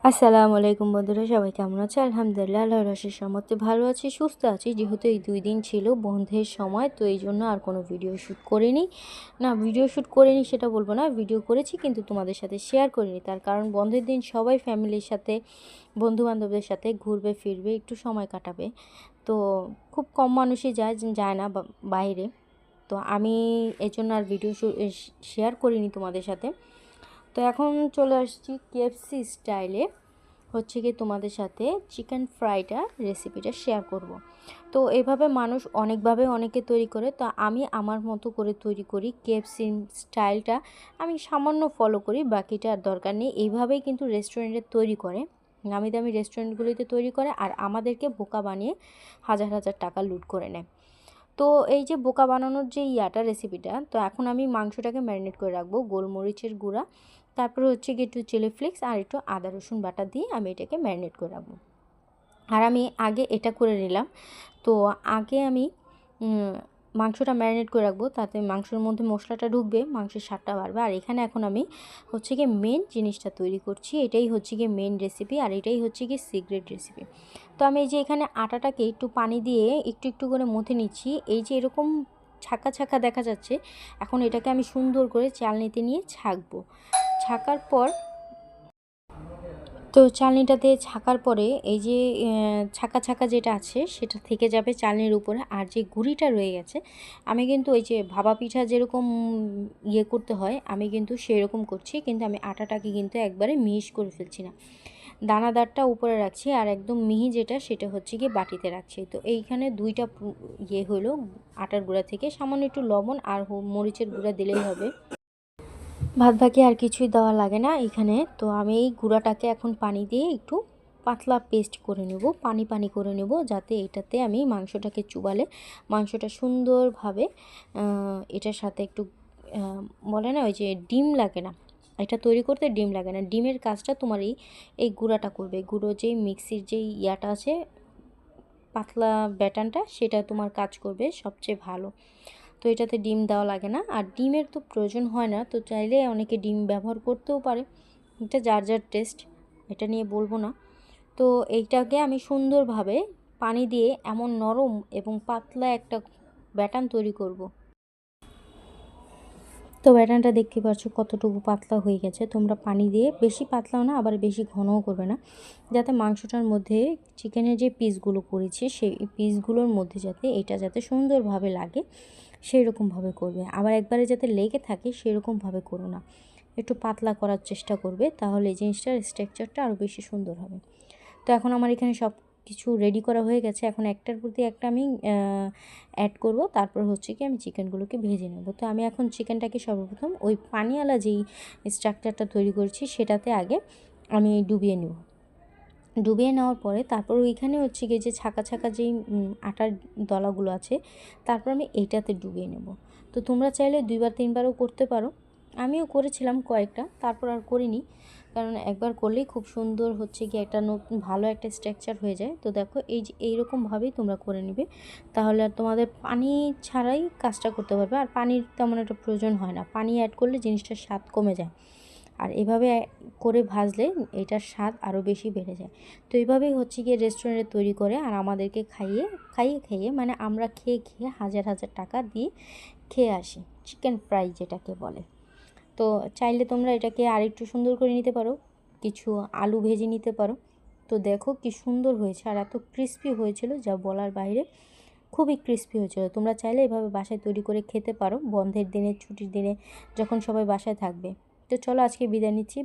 আসসালামু আলাইকুম বন্ধুরা, সবাই কেমন আছে? আলহামদুলিল্লাহ, আল্লাহর অশেষ রহমতে ভালো আছি, সুস্থ আছি। যেহেতু এই 2 দিন ছিল বন্ধের সময়, তো এই জন্য আর কোনো ভিডিও শ্যুট করিনি। না, ভিডিও শ্যুট করিনি সেটা বলবো না, ভিডিও করেছি কিন্তু তোমাদের সাথে শেয়ার করিনি। তার কারণ বন্ধের দিন সবাই ফ্যামিলির সাথে, বন্ধুবান্ধবদের সাথে ঘুরবে ফিরবে, একটু সময় কাটাবে। তো খুব কম মানুষই যায় না বাইরে। তো আমি এজন্য আর ভিডিও শেয়ার করিনি তোমাদের সাথে। তো এখন চলে আসছি কেএফসি স্টাইলে, হচ্ছে কি তোমাদের সাথে চিকেন ফ্রাইটা রেসিপিটা শেয়ার করব। তো এভাবে মানুষ অনেকভাবে অনেকে তৈরি করে, তো আমি আমার মতো করে তৈরি করি। কেএফসি স্টাইলটা আমি সামান্য ফলো করি, বাকিটা আর দরকার নেই। এইভাবেই কিন্তু রেস্টুরেন্টে তৈরি করে, নামি দামি রেস্টুরেন্টগুলিতে তৈরি করে, আর আমাদেরকে বোকা বানিয়ে হাজার হাজার টাকা লুট করে নেয়। তো এই যে বোকা বানানোর যে রেসিপিটা, তো এখন আমি মাংসটাকে ম্যারিনেট করে রাখবো গোলমরিচের গুঁড়া, তারপরে হচ্ছে কি একটু চিলি ফ্লেক্স আর একটু আদা রসুন বাটা দিয়ে আমি এটাকে ম্যারিনেট করে রাখবো। আর আমি আগে এটা করে নিলাম। তো আগে আমি মাংসটা ম্যারিনেট করে রাখবো, তাতে মাংসের মধ্যে মশলাটা ঢুকবে, মাংসের স্বাদটা বাড়বে। আর এখানে এখন আমি হচ্ছে গিয়ে মেন জিনিসটা তৈরি করছি, এটাই হচ্ছে গিয়ে মেন রেসিপি, আর এটাই হচ্ছে গিয়ে সিক্রেট রেসিপি। তো আমি এই যে এখানে আটাটাকে একটু পানি দিয়ে একটু একটু করে মথে নিচ্ছি। এই যে এরকম ছাকা ছাকা দেখা যাচ্ছে, এখন এটাকে আমি সুন্দর করে চালনিতে নিয়ে ছাঁকবো। ছাকার পর, তো চালনিটাতে ছাকার পরে এই যে ছাকা ছাকা যেটা আছে সেটা থেকে যাবে চালনির উপরে। আর যে গুঁড়িটা রয়ে গেছে, আমি কিন্তু ওই যে ভাপা পিঠা যেরকম করতে হয়, আমি কিন্তু সেরকম করছি, কিন্তু আমি আটাটাকে কিন্তু একবারে মিহিস করে ফেলছি না, দানাদারটা উপরে রাখছি, আর একদম মিহি যেটা সেটা হচ্ছে গিয়ে বাটিতে রাখছি। তো এইখানে দুইটা হলো আটার গুঁড়া থেকে সামান্য একটু লবণ আর মরিচের গুঁড়া দিলেই হবে, ভাত বাকি আর কিছুই দেওয়া লাগে না এখানে। তো আমি এই গুঁড়াটাকে এখন পানি দিয়ে একটু পাতলা পেস্ট করে নেব, পানি পানি করে নেব, যাতে এটাতে আমি মাংসটাকে চুবালে মাংসটা সুন্দরভাবে এটার সাথে একটু বলে না ওই যে ডিম লাগে না, এটা তৈরি করতে ডিম লাগে না, ডিমের কাজটা তোমার এই গুঁড়াটা করবে। গুঁড়ো যেই মিক্সির যেই আছে পাতলা ব্যাটানটা, সেটা তোমার কাজ করবে সবচেয়ে ভালো। তো এটাতে ডিম দেওয়া লাগে না, আর ডিমের তো প্রয়োজন হয় না, তো চাইলে অনেকে ডিম ব্যবহার করতেও পারে, এটা যার যার টেস্ট, এটা নিয়ে বলবো না। তো এইটাকে আমি সুন্দরভাবে পানি দিয়ে এমন নরম এবং পাতলা একটা ব্যাটান তৈরি করব। তো ব্যাটানটা দেখতে পাচ্ছ কতটুকু পাতলা হয়ে গেছে। তোমরা পানি দিয়ে বেশি পাতলাও না, আবার বেশি ঘনও করবে না, যাতে মাংসটার মধ্যে চিকেনের যে পিসগুলো করেছি সেই পিসগুলোর মধ্যে যাতে সুন্দরভাবে লাগে সেই রকমভাবে করবে। আবার একবারে যাতে লেগে থাকে সেরকমভাবে করো না, একটু পাতলা করার চেষ্টা করবে, তাহলে এই জিনিসটার স্ট্রাকচারটা আরও বেশি সুন্দর হবে। তো এখন আমার এখানে সব কিছু রেডি করা হয়ে গেছে, এখন একটার প্রতি একটা আমি অ্যাড করব, তারপর হচ্ছে কি আমি চিকেনগুলোকে ভেজে নেব। তো আমি এখন চিকেনটাকে সর্বপ্রথম ওই পানিওয়ালা যেই স্ট্রাকচারটা তৈরি করছি সেটাতে আগে আমি ডুবিয়ে নেব। ডুবিয়ে নেওয়ার পরে তারপর ওইখানে হচ্ছে গিয়ে যে ছাকা ছাকা যেই আটার দলাগুলো আছে, তারপর আমি এইটাতে ডুবিয়ে নেব। তো তোমরা চাইলে 2বার 3বারও করতে পারো, আমিও করেছিলাম কয়েকটা, তারপর আর করিনি, কারণ একবার করলেই খুব সুন্দর হচ্ছে গিয়ে একটা নতুন ভালো একটা স্ট্রাকচার হয়ে যায়। তো দেখো এই যে এইরকমভাবেই তোমরা করে নেবে, তাহলে আর তোমাদের পানি ছাড়াই কাজটা করতে পারবে, আর পানির তেমন একটা প্রয়োজন হয় না, পানি অ্যাড করলে জিনিসটার স্বাদ কমে যায়, আর এভাবে করে ভাজলে এটার স্বাদ আরও বেশি বেড়ে যায়। তো এইভাবেই হচ্ছে গিয়ে রেস্টুরেন্টে তৈরি করে, আর আমাদেরকে খাইয়ে খাইয়ে খাইয়ে মানে আমরা খেয়ে খেয়ে হাজার হাজার টাকা দিয়ে খেয়ে আসি চিকেন ফ্রাই যেটাকে বলে। তো চাইলে তোমরা এটাকে আরেকটু সুন্দর করে নিতে পারো, কিছু আলু ভেজে নিতে পারো। তো দেখো কি সুন্দর হয়েছে, আর এত ক্রিস্পি হয়েছিল যা বলার বাইরে, খুবই ক্রিস্পি হয়েছিল। তোমরা চাইলে এভাবে বাসায় তৈরি করে খেতে পারো বন্ধের দিনে, ছুটির দিনে, যখন সবাই বাসায় থাকবে। তো চলো আজকে বিদায় নিচ্ছি।